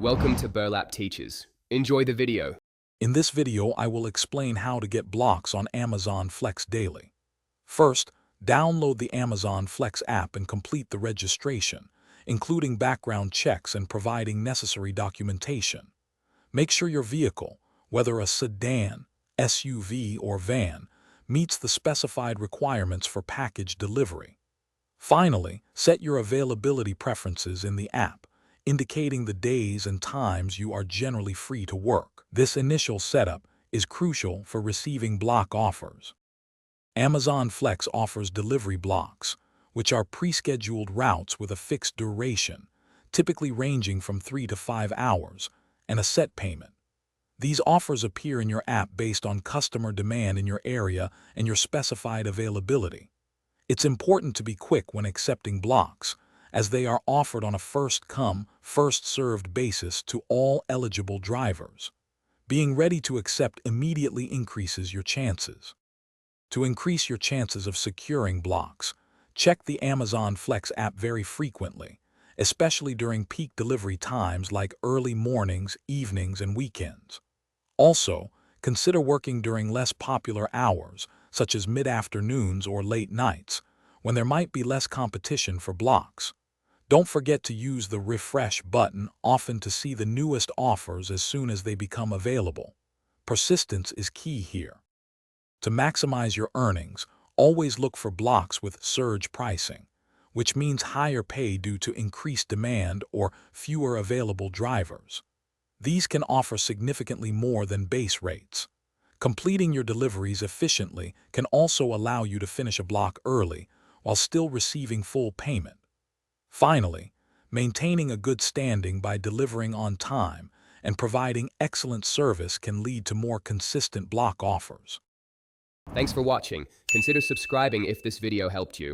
Welcome to Burlap Teachers. Enjoy the video. In this video, I will explain how to get blocks on Amazon Flex daily. First, download the Amazon Flex app and complete the registration, including background checks and providing necessary documentation. Make sure your vehicle, whether a sedan, SUV, or van, meets the specified requirements for package delivery. Finally, set your availability preferences in the app, indicating the days and times you are generally free to work. This initial setup is crucial for receiving block offers. Amazon Flex offers delivery blocks, which are pre-scheduled routes with a fixed duration, typically ranging from 3 to 5 hours, and a set payment. These offers appear in your app based on customer demand in your area and your specified availability. It's important to be quick when accepting blocks, as they are offered on a first-come, first-served basis to all eligible drivers. Being ready to accept immediately increases your chances. To increase your chances of securing blocks, check the Amazon Flex app very frequently, especially during peak delivery times like early mornings, evenings, and weekends. Also, consider working during less popular hours, such as mid-afternoons or late nights, when there might be less competition for blocks. Don't forget to use the refresh button often to see the newest offers as soon as they become available. Persistence is key here. To maximize your earnings, always look for blocks with surge pricing, which means higher pay due to increased demand or fewer available drivers. These can offer significantly more than base rates. Completing your deliveries efficiently can also allow you to finish a block early while still receiving full payment. Finally, maintaining a good standing by delivering on time and providing excellent service can lead to more consistent block offers. Thanks for watching. Consider subscribing if this video helped you.